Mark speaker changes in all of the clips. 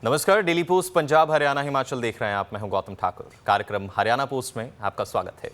Speaker 1: नमस्कार, daily post Punjab Haryana Himachal देख रहे हैं आप। मैं हूं गौतम ठाकुर। कार्यक्रम हरियाणा पोस्ट में आपका स्वागत है।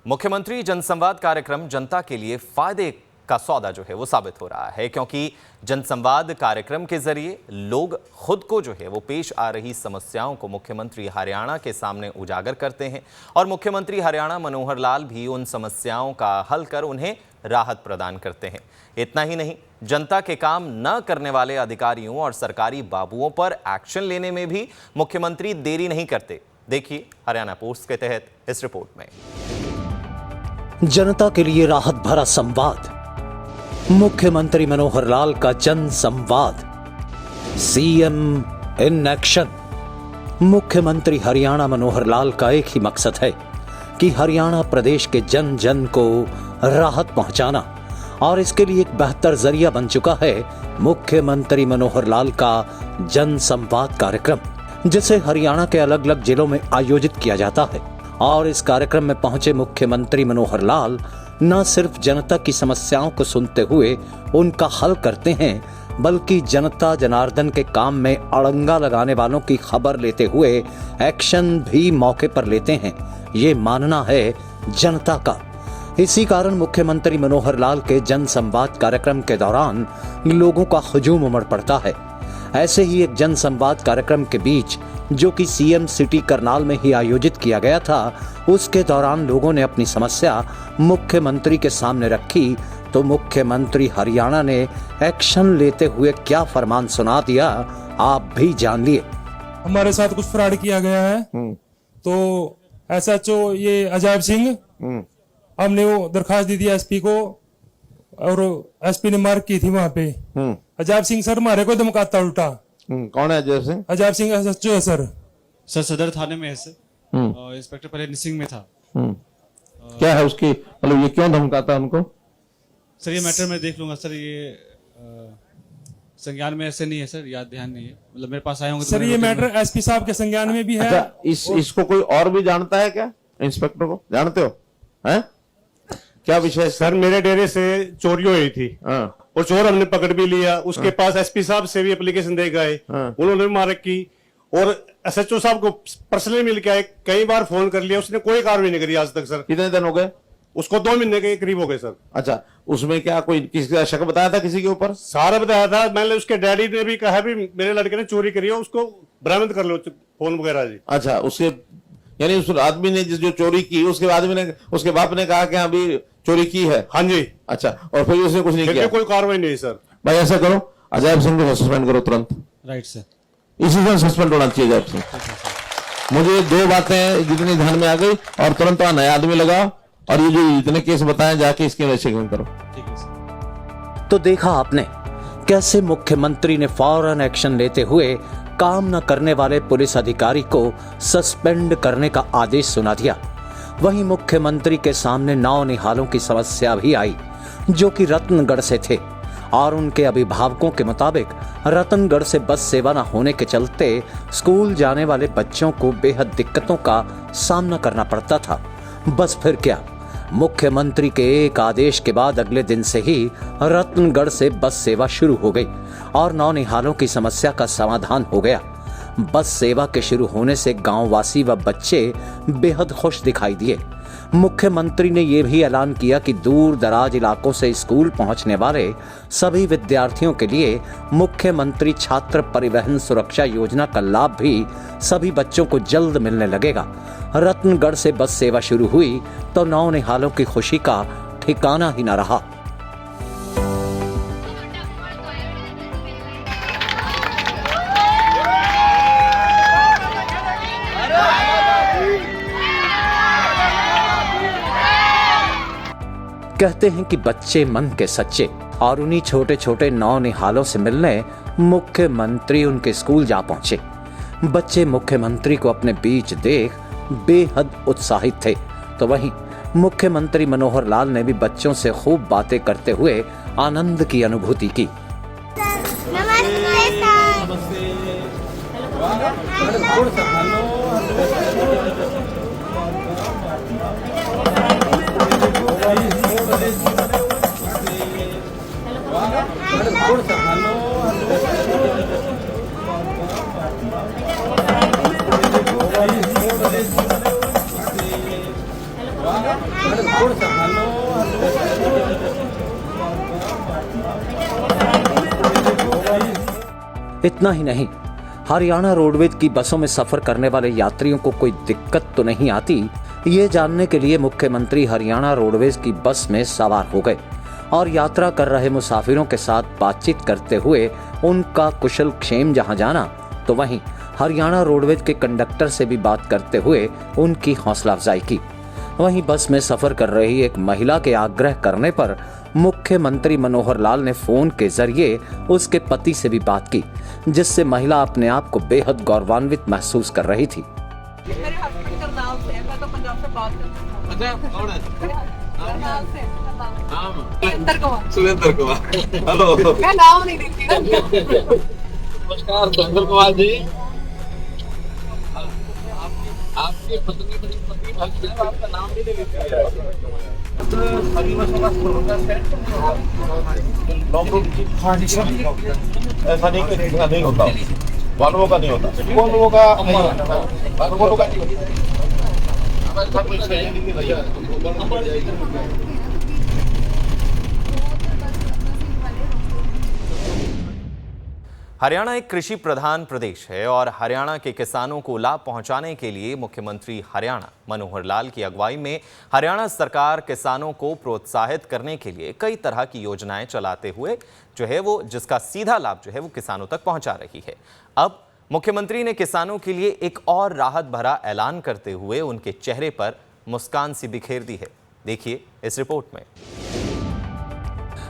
Speaker 1: मुख्यमंत्री जनसंवाद कार्यक्रम जनता के लिए फायदे का सौदा जो है वो साबित हो रहा है, क्योंकि जनसंवाद कार्यक्रम के जरिए लोग खुद को जो है वो पेश आ रही समस्याओं को मुख्यमंत्री हरियाणा के सामने उजागर करते हैं और मुख्यमंत्री हरियाणा मनोहर लाल भी उन समस्याओं का हल कर उन्हें राहत प्रदान करते हैं। इतना ही नहीं, जनता के काम न करने वाले अधिकारियों और सरकारी बाबुओं पर एक्शन लेने में भी मुख्यमंत्री देरी नहीं करते। देखिए हरियाणा पोस्ट के तहत इस रिपोर्ट में।
Speaker 2: जनता के लिए राहत भरा संवाद, मुख्यमंत्री मनोहर लाल का जन संवाद, सीएम इन एक्शन। मुख्यमंत्री हरियाणा मनोहर लाल का एक ही मकसद है कि हरियाणा प्रदेश के जन जन को राहत पहुंचाना, और इसके लिए एक बेहतर जरिया बन चुका है मुख्यमंत्री मनोहर लाल का जन संवाद कार्यक्रम, जिसे हरियाणा के अलग अलग जिलों में आयोजित किया जाता है। और इस कार्यक्रम में पहुंचे मुख्यमंत्री मनोहर लाल न सिर्फ जनता की समस्याओं को सुनते हुए उनका हल करते हैं, बल्कि जनता जनार्दन के काम में अड़ंगा लगाने वालों की खबर लेते हुए एक्शन भी मौके पर लेते हैं। ये मानना है जनता का। इसी कारण मुख्यमंत्री मनोहर लाल के जन संवाद कार्यक्रम के दौरान लोगों का हुजूम उमड़ पड़ता है। ऐसे ही एक जन संवाद कार्यक्रम के बीच, जो कि सीएम सिटी करनाल में ही आयोजित किया गया था, उसके दौरान लोगों ने अपनी समस्या मुख्यमंत्री के सामने रखी, तो मुख्यमंत्री हरियाणा ने एक्शन लेते हुए क्या फरमान सुना दिया, आप भी जान लिए।
Speaker 3: हमारे साथ कुछ फ्रॉड किया गया है, तो एसएचओ ये अजैब सिंह, हमने वो दरखास्त दी थी एसपी को, और एसपी ने मार्क की थी वहां पे। अजैब सिंह सर हमारे को धमकाता उल्टा।
Speaker 4: कौन है अजैब सिंह?
Speaker 3: अजैब सिंह एसएचओ है सर।
Speaker 5: सर सदर थाने में है सर, इंस्पेक्टर पहले निसिंग में था।
Speaker 4: क्या है उसकी, मतलब ये क्यों धमकाता उनको?
Speaker 5: सर ये मैटर मैं देख लूंगा सर, ये संज्ञान में ऐसे नहीं है सर, याद ध्यान नहीं है, मतलब मेरे पास आए होंगे
Speaker 3: सर। ये मैटर एसपी साहब के संज्ञान में भी है।
Speaker 4: अच्छा, इसको कोई और भी जानता है क्या? इंस्पेक्टर को जानते हो? हैं? क्या विषय?
Speaker 6: सर मेरे डेरे से चोरी हुई थी और चोर हमने पकड़ भी लिया। उसके पास एसपी साहब से भी एप्लीकेशन दे गए, उन्होंने मार्क की, और एसएचओ साहब को पर्सनली मिल के आए, कई बार फोन कर लिया, उसने कोई कार्रवाई नहीं करी आज तक। सर
Speaker 4: कितने दिन हो गए
Speaker 6: उसको? 2 महीने के करीब हो गए सर।
Speaker 4: अच्छा, उसमें क्या कोई किसी का शक बताया था किसी के ऊपर?
Speaker 6: सारा बताया था मैंने, उसके डैडी ने भी कहा भी मेरे लड़के ने चोरी करी है, उसको बरामद कर लो फोन वगैरह जी।
Speaker 4: अच्छा, उसके यानी उस आदमी ने जो चोरी की, उसके आदमी ने, उसके बाप ने कहा कि अभी चोरी की है?
Speaker 6: हाँ जी।
Speaker 4: अच्छा, और फिर उसने कुछ नहीं किया?
Speaker 6: कोई कार्रवाई नहीं सर।
Speaker 4: भाई ऐसा करो, अजैब सिंह को सस्पेंड करो तुरंत।
Speaker 5: राइट सर,
Speaker 4: इसी दिन सस्पेंड होना चाहिए अजैब सिंह। मुझे 2 बातें जितनी ध्यान में आ गई, और तुरंत वहां नया आदमी लगाओ, और ये जो इतने केस बताए जाके इसकी इन्वेस्टिगेशन करो।
Speaker 5: ठीक है सर।
Speaker 2: तो देखा आपने कैसे मुख्यमंत्री ने फौरन एक्शन लेते हुए काम न करने वाले पुलिस अधिकारी को सस्पेंड करने का आदेश सुना दिया। वहीं मुख्यमंत्री के सामने नौनिहालों की समस्या भी आई, जो कि रतनगढ़ से थे, और उनके अभिभावकों के मुताबिक रतनगढ़ से बस सेवा न होने के चलते स्कूल जाने वाले बच्चों को बेहद दिक्कतों का सामना करना पड़ता था। बस फिर क्या, मुख्यमंत्री के एक आदेश के बाद अगले दिन से ही रतनगढ़ से बस सेवा शुरू हो गई और नौनिहालों की समस्या का समाधान हो गया। बस सेवा के शुरू होने से गांववासी व बच्चे बेहद खुश दिखाई दिए। मुख्यमंत्री ने यह भी ऐलान किया कि दूर दराज इलाकों से स्कूल पहुंचने वाले सभी विद्यार्थियों के लिए मुख्यमंत्री छात्र परिवहन सुरक्षा योजना का लाभ भी सभी बच्चों को जल्द मिलने लगेगा। रतनगढ़ से बस सेवा शुरू हुई तो नौनिहालों की खुशी का ठिकाना ही न रहा। कहते हैं कि बच्चे मन के सच्चे, और उन्हीं छोटे छोटे नौनिहालों से मिलने मुख्यमंत्री उनके स्कूल जा पहुंचे। बच्चे मुख्यमंत्री को अपने बीच देख बेहद उत्साहित थे, तो वहीं मुख्यमंत्री मनोहर लाल ने भी बच्चों से खूब बातें करते हुए आनंद की अनुभूति की। इतना ही नहीं, हरियाणा रोडवेज की बसों में सफर करने वाले यात्रियों को कोई दिक्कत तो नहीं आती, ये जानने के लिए मुख्यमंत्री हरियाणा रोडवेज की बस में सवार हो गए और यात्रा कर रहे मुसाफिरों के साथ बातचीत करते हुए उनका कुशल क्षेम जहां जाना, तो वहीं हरियाणा रोडवेज के कंडक्टर से भी बात करते हुए उनकी हौसला अफजाई की। वहीं बस में सफर कर रही एक महिला के आग्रह करने पर मुख्यमंत्री मनोहर लाल ने फोन के जरिए उसके पति से भी बात की, जिससे महिला अपने आप को बेहद गौरवान्वित महसूस कर रही थी।
Speaker 7: मेरे हस्बैंड का नाम से मैं तो पंजाब से बात करती हूँ। अच्छा कौन है? नाम से
Speaker 8: सुरेंद्र कुमार। हेलो,
Speaker 7: मैं नाम नहीं देती ना।
Speaker 8: नमस्कार सुरेंद्र कुमार जी। आपकी पत्नी भागी साहब आपका नाम भी ले लेती है।
Speaker 4: ऐसा नहीं होता, वाल्वों का नहीं होता, वाल्वों का नहीं होता।
Speaker 1: हरियाणा एक कृषि प्रधान प्रदेश है और हरियाणा के किसानों को लाभ पहुंचाने के लिए मुख्यमंत्री हरियाणा मनोहर लाल की अगुवाई में हरियाणा सरकार किसानों को प्रोत्साहित करने के लिए कई तरह की योजनाएं चलाते हुए जो है वो जिसका सीधा लाभ जो है वो किसानों तक पहुंचा रही है। अब मुख्यमंत्री ने किसानों के लिए एक और राहत भरा ऐलान करते हुए उनके चेहरे पर मुस्कान सी बिखेर दी है। देखिए इस रिपोर्ट में।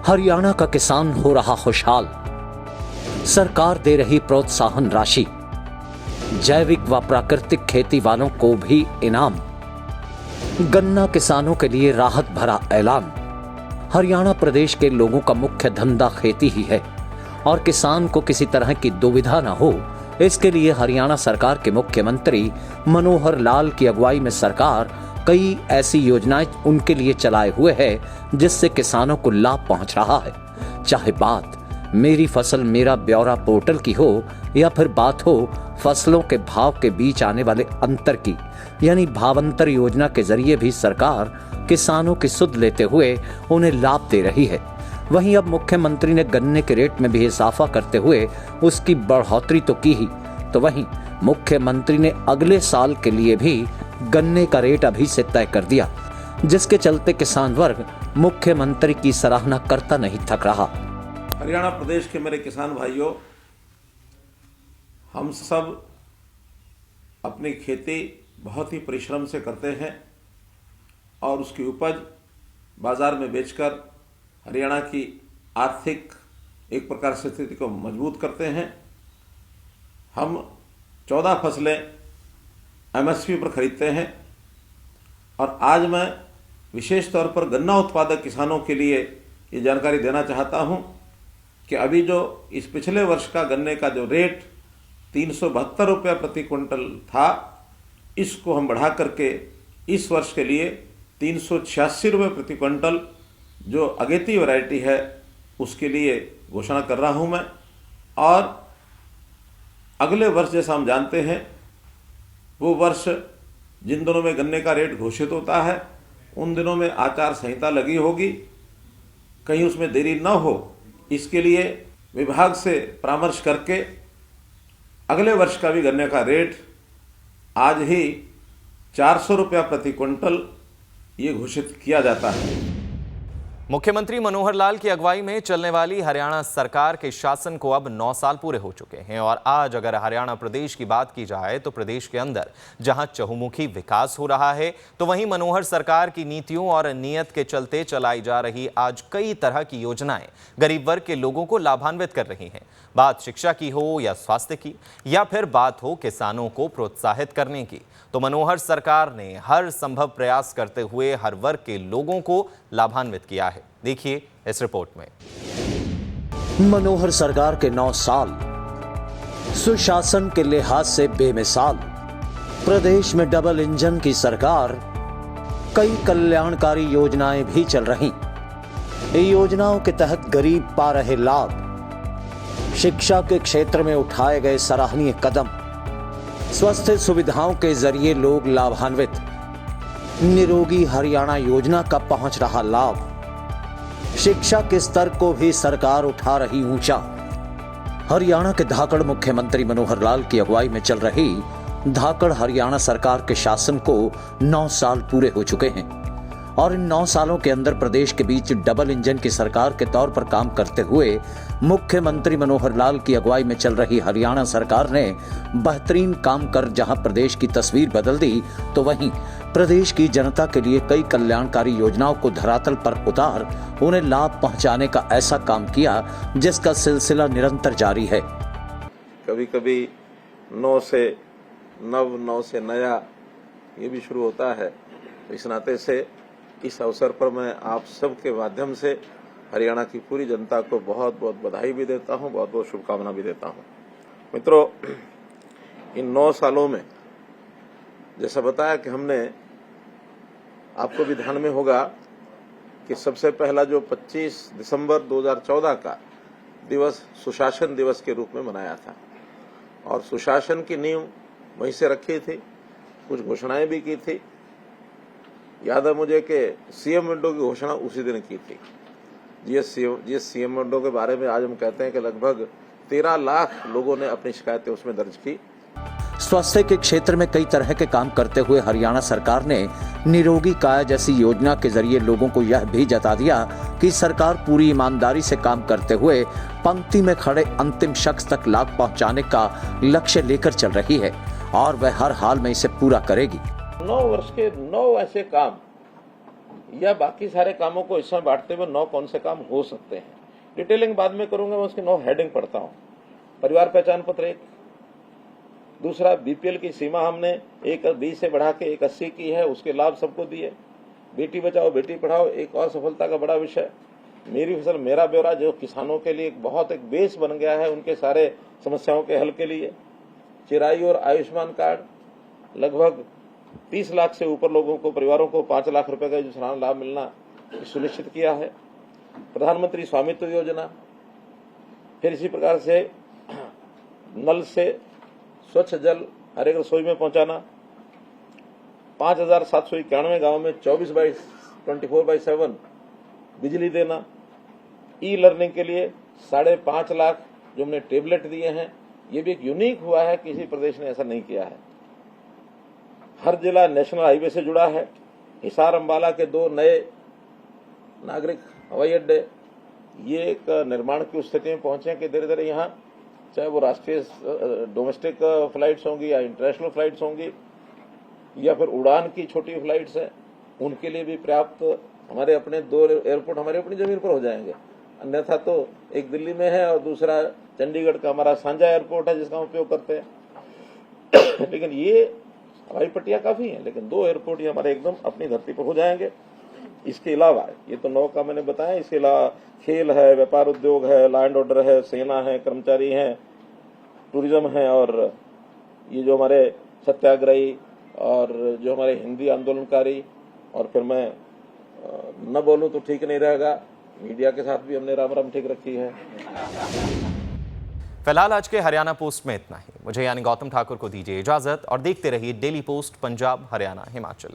Speaker 2: हरियाणा का किसान हो रहा खुशहाल, सरकार दे रही प्रोत्साहन राशि, जैविक व प्राकृतिक खेती वालों को भी इनाम, गन्ना किसानों के लिए राहत भरा ऐलान। हरियाणा प्रदेश के लोगों का मुख्य धंधा खेती ही है और किसान को किसी तरह की दुविधा न हो, इसके लिए हरियाणा सरकार के मुख्यमंत्री मनोहर लाल की अगुवाई में सरकार कई ऐसी योजनाएं उनके लिए चलाए हुए है जिससे किसानों को लाभ पहुंच रहा है। चाहे बात मेरी फसल मेरा ब्यौरा पोर्टल की हो या फिर बात हो फसलों के भाव के बीच आने वाले अंतर की, यानी भावांतर योजना के जरिए भी सरकार किसानों की सुध लेते हुए उन्हें लाभ दे रही है। वहीं अब मुख्यमंत्री ने गन्ने के रेट में भी इजाफा करते हुए उसकी बढ़ोतरी तो की ही, तो वहीं मुख्यमंत्री ने अगले साल के लिए भी गन्ने का रेट अभी से तय कर दिया, जिसके चलते किसान वर्ग मुख्यमंत्री की सराहना करता नहीं थक रहा।
Speaker 4: हरियाणा प्रदेश के मेरे किसान भाइयों, हम सब अपनी खेती बहुत ही परिश्रम से करते हैं और उसकी उपज बाजार में बेचकर हरियाणा की आर्थिक एक प्रकार से स्थिति को मजबूत करते हैं। हम 14 फसलें एमएसपी पर खरीदते हैं और आज मैं विशेष तौर पर गन्ना उत्पादक किसानों के लिए ये जानकारी देना चाहता हूं कि अभी जो इस पिछले वर्ष का गन्ने का जो रेट 372 रुपये प्रति क्विंटल था, इसको हम बढ़ा करके इस वर्ष के लिए 386 रुपये प्रति क्विंटल जो अगेती वैरायटी है उसके लिए घोषणा कर रहा हूं मैं। और अगले वर्ष जैसा हम जानते हैं वो वर्ष जिन दिनों में गन्ने का रेट घोषित होता है उन दिनों में आचार संहिता लगी होगी, कहीं उसमें देरी न हो, इसके लिए विभाग से परामर्श करके अगले वर्ष का भी गन्ने का रेट आज ही 400 रुपया प्रति क्विंटल ये घोषित किया जाता है।
Speaker 1: मुख्यमंत्री मनोहर लाल की अगुवाई में चलने वाली हरियाणा सरकार के शासन को अब 9 साल पूरे हो चुके हैं और आज अगर हरियाणा प्रदेश की बात की जाए तो प्रदेश के अंदर जहां चहुमुखी विकास हो रहा है, तो वहीं मनोहर सरकार की नीतियों और नीयत के चलते चलाई जा रही आज कई तरह की योजनाएं गरीब वर्ग के लोगों को लाभान्वित कर रही हैं। बात शिक्षा की हो या स्वास्थ्य की या फिर बात हो किसानों को प्रोत्साहित करने की, तो मनोहर सरकार ने हर संभव प्रयास करते हुए हर वर्ग के लोगों को लाभान्वित किया है। देखिए इस रिपोर्ट में।
Speaker 2: मनोहर सरकार के 9 साल सुशासन के लिहाज से बेमिसाल। प्रदेश में डबल इंजन की सरकार, कई कल्याणकारी योजनाएं भी चल रही। योजनाओं के तहत गरीब पा रहे लाभ। शिक्षा के क्षेत्र में उठाए गए सराहनीय कदम। स्वास्थ्य सुविधाओं के जरिए लोग लाभान्वित, निरोगी हरियाणा योजना का पहुंच रहा लाभ, शिक्षा के स्तर को भी सरकार उठा रही ऊंचा। हरियाणा के धाकड़ मुख्यमंत्री मनोहर लाल की अगुवाई में चल रही धाकड़ हरियाणा सरकार के शासन को 9 साल पूरे हो चुके हैं और इन 9 सालों के अंदर प्रदेश के बीच डबल इंजन की सरकार के तौर पर काम करते हुए मुख्यमंत्री मनोहर लाल की अगुवाई में चल रही हरियाणा सरकार ने बेहतरीन काम कर जहां प्रदेश की तस्वीर बदल दी, तो वहीं प्रदेश की जनता के लिए कई कल्याणकारी योजनाओं को धरातल पर उतार उन्हें लाभ पहुंचाने का ऐसा काम किया जिसका सिलसिला निरंतर जारी है।
Speaker 4: कभी कभी 9 से नव, 9 से नया, ये भी शुरू होता है। तो इस नाते से इस अवसर पर मैं आप सबके माध्यम से हरियाणा की पूरी जनता को बहुत बहुत बधाई भी देता हूं, बहुत बहुत शुभकामना भी देता हूं। मित्रों, इन 9 सालों में जैसा बताया कि हमने, आपको भी ध्यान में होगा कि सबसे पहला जो 25 दिसंबर 2014 का दिवस सुशासन दिवस के रूप में मनाया था और सुशासन की नींव वहीं से रखी थी, कुछ घोषणाएं भी की थी। याद है मुझे कि सीएम विंडो की घोषणा उसी दिन की थी। जिस सीएम विंडो के बारे में आज हम कहते हैं कि लगभग 13 लाख लोगों ने अपनी शिकायतें उसमें दर्ज की।
Speaker 2: स्वास्थ्य के क्षेत्र में कई तरह के काम करते हुए हरियाणा सरकार ने निरोगी काया जैसी योजना के जरिए लोगों को यह भी जता दिया कि सरकार पूरी ईमानदारी से काम करते हुए पंक्ति में खड़े अंतिम शख्स तक लाभ पहुंचाने का लक्ष्य लेकर चल रही है और वह हर हाल में इसे पूरा करेगी।
Speaker 4: 9 वर्ष के 9 ऐसे काम या बाकी सारे कामों को इसमें बांटते हुए 9 कौन से काम हो सकते हैं, डिटेलिंग बाद में करूंगा। मैं उसकी 9 हेडिंग पढ़ता हूं। परिवार पहचान पत्र 1, दूसरा बीपीएल की सीमा हमने 120 से बढ़ा के 180 की है, उसके लाभ सबको दिए। बेटी बचाओ बेटी पढ़ाओ एक और सफलता का बड़ा विषय। मेरी फसल मेरा ब्यौरा जो किसानों के लिए बहुत एक बेस बन गया है उनके सारे समस्याओं के हल के लिए। चिराई और आयुष्मान कार्ड लगभग 30 लाख से ऊपर लोगों को, परिवारों को 5 लाख रुपए का जो सालाना लाभ मिलना सुनिश्चित किया है। प्रधानमंत्री स्वामित्व योजना, फिर इसी प्रकार से नल से स्वच्छ जल हर एक रसोई में पहुंचाना। 5791 गांव में 24/7 बिजली देना। ई लर्निंग के लिए 5.5 लाख जो हमने टेबलेट दिए हैं, ये भी एक यूनिक हुआ है, किसी प्रदेश ने ऐसा नहीं किया है। हर जिला नेशनल हाईवे से जुड़ा है। हिसार अंबाला के 2 नए नागरिक हवाई अड्डे, ये एक निर्माण की स्थिति में पहुंचे कि धीरे धीरे यहाँ चाहे वो राष्ट्रीय डोमेस्टिक फ्लाइट्स होंगी या इंटरनेशनल फ्लाइट्स होंगी या फिर उड़ान की छोटी फ्लाइट्स हैं, उनके लिए भी पर्याप्त हमारे अपने 2 एयरपोर्ट हमारी अपनी जमीन पर हो जाएंगे। अन्यथा तो एक दिल्ली में है और दूसरा चंडीगढ़ का हमारा साझा एयरपोर्ट है जिसका हम उपयोग करते हैं। लेकिन ये हवाई पट्टियां काफी हैं, लेकिन 2 एयरपोर्ट ये हमारे एकदम अपनी धरती पर हो जाएंगे। इसके अलावा ये तो 9 का मैंने बताया, इसके अलावा खेल है, व्यापार उद्योग है, लॉ एंड ऑर्डर है, सेना है, कर्मचारी हैं, टूरिज्म है और ये जो हमारे सत्याग्रही और जो हमारे हिंदी आंदोलनकारी, और फिर मैं न बोलूं तो ठीक नहीं रहेगा, मीडिया के साथ भी हमने राम राम ठीक रखी है।
Speaker 1: फिलहाल आज के हरियाणा पोस्ट में इतना ही। मुझे यानी गौतम ठाकुर को दीजिए इजाजत और देखते रहिए डेली पोस्ट पंजाब, हरियाणा, हिमाचल।